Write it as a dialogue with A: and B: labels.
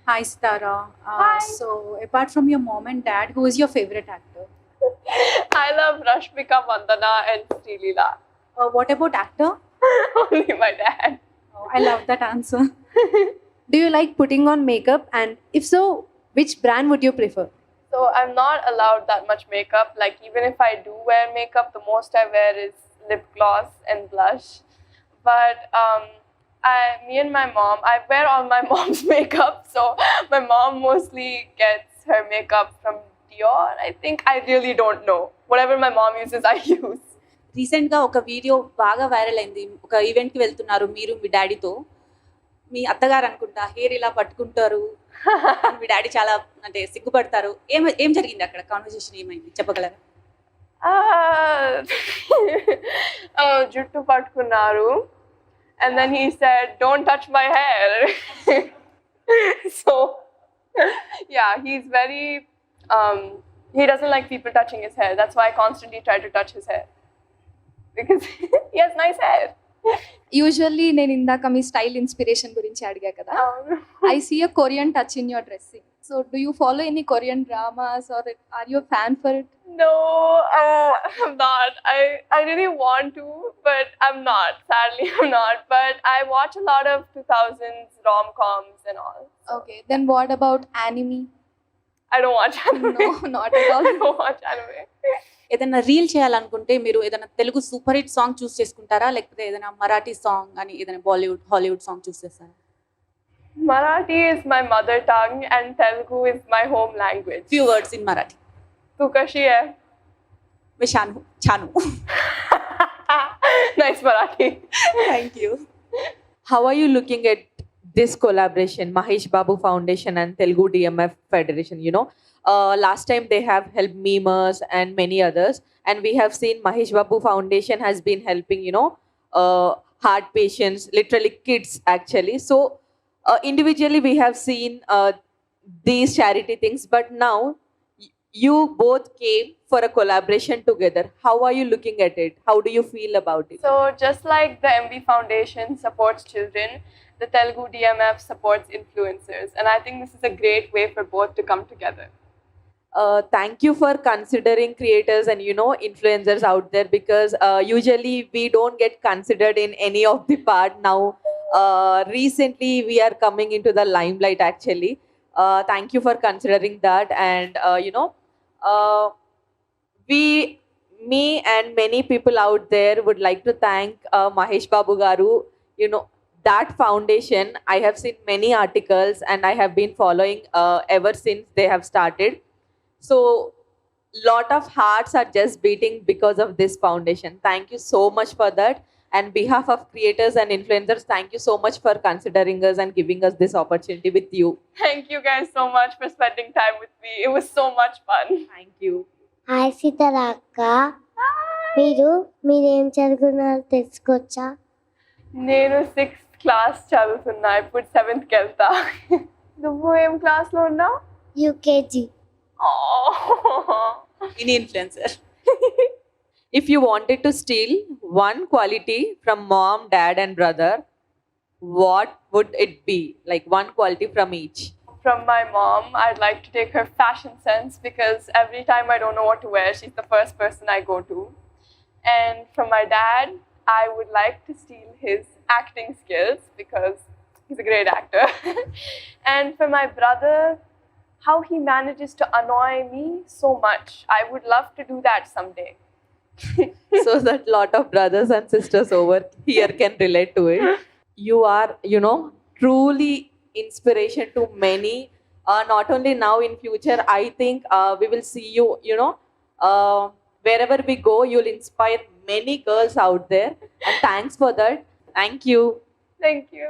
A: Hi, Stara.
B: Hi.
A: So, apart from your mom and dad, who is your favorite actor?
B: I love Rashmika Mandana and Srilila.
A: What about actor?
B: Only my dad.
A: Oh, I love that answer.
C: Do you like putting on makeup? And if so, which brand would you prefer?
B: So I'm not allowed that much makeup. Like even if I do wear makeup, the most I wear is lip gloss and blush. But me and my mom, I wear all my mom's makeup. So my mom mostly gets her makeup from Dior. I think I really don't know. Whatever my mom uses, I use.
A: రీసెంట్గా ఒక video బాగా viral అయింది. ఒక ఈవెంట్కి వెళ్తున్నారు మీరు మీ డాడీతో. మీ అత్తగారు అనుకుంటా హెయిర్ ఇలా పట్టుకుంటారు. మీ డాడీ చాలా అంటే సిగ్గుపడతారు. ఏం ఏం జరిగింది అక్కడ? కాన్వర్సేషన్ ఏమైంది చెప్పగలరా?
B: జుట్టు పట్టుకున్నారు. And then he said, "Don't touch my hair." So, yeah, he's very. He doesn't like people touching his hair. That's why I constantly try to touch his hair because he has nice hair.
C: Usually నేను ఇందాక మీ style inspiration గురించి అడిగా కదా. I see a Korean touch in your dressing. So do you follow any Korean dramas or are you a fan for it?
B: No, I'm not. I really want to, but I'm not. Sadly, I'm not. But I watch a lot of 2000s rom-coms and all.
C: Okay, then what about anime?
B: I don't watch anime.
C: No, not at all.
B: I don't watch anime.
A: ఏదైనా reel చేయాలనుకుంటే మీరు ఏదైనా Telugu super hit song చూస్ చేసుకుంటారా? లేకపోతే ఏదైనా Marathi song అని ఏదైనా Bollywood Hollywood song చూస్ చేస్తారా?
B: Marathi is my mother tongue and Telugu is my home language.
A: Few words in Marathi.
B: Tu kashi hai?
A: మీ షాను చాను.
B: Nice Marathi.
A: Thank you.
D: How are you looking at this collaboration, Mahesh Babu Foundation and Telugu DMF Federation? Last time they have helped memers and many others, and we have seen Mahesh Babu Foundation has been helping, heart patients, literally kids actually. So individually we have seen these charity things, but now you both came for a collaboration together. How are you looking at it? How do you feel about it?
B: So just like the MB Foundation supports children, the Telugu DMF supports influencers, and I think this is a great way for both to come together.
D: Thank you for considering creators and influencers out there, because usually we don't get considered in any of the part. Now recently we are coming into the limelight actually. Thank you for considering that. And uh, me and many people out there would like to thank Mahesh Babu Garu. That foundation, I have seen many articles and I have been following ever since they have started. So lot of hearts are just beating because of this foundation. Thank you so much for that. And behalf of creators and influencers, thank you so much for considering us and giving us this opportunity with you.
B: Thank you guys so much for spending time with me. It was so much fun.
D: Thank you.
E: Hi Sithara అక్క, మీరేం చదువుకున్నారో తెలుసుకోవచ్చా?
B: నేను 6th class చదువుతున్నా, ఇప్పుడు 7th కి వెళ్తా. నువ్వు ఏం క్లాస్ లో ఉన్నావు?
E: UKG.
A: In influencer.
D: If you wanted to steal one quality from mom, dad, and brother, what would it be? Like one quality from each.
B: From my mom, I'd like to take her fashion sense because every time I don't know what to wear, she's the first person I go to. And from my dad, I would like to steal his acting skills because he's a great actor. And for my brother, how he manages to annoy me so much. I would love to do that someday.
D: So that lot of brothers and sisters over here can relate to it. You are, truly inspiration to many. Not only now, in future, I think we will see you, wherever we go, you'll inspire many girls out there. And thanks for that. Thank you.
B: Thank you.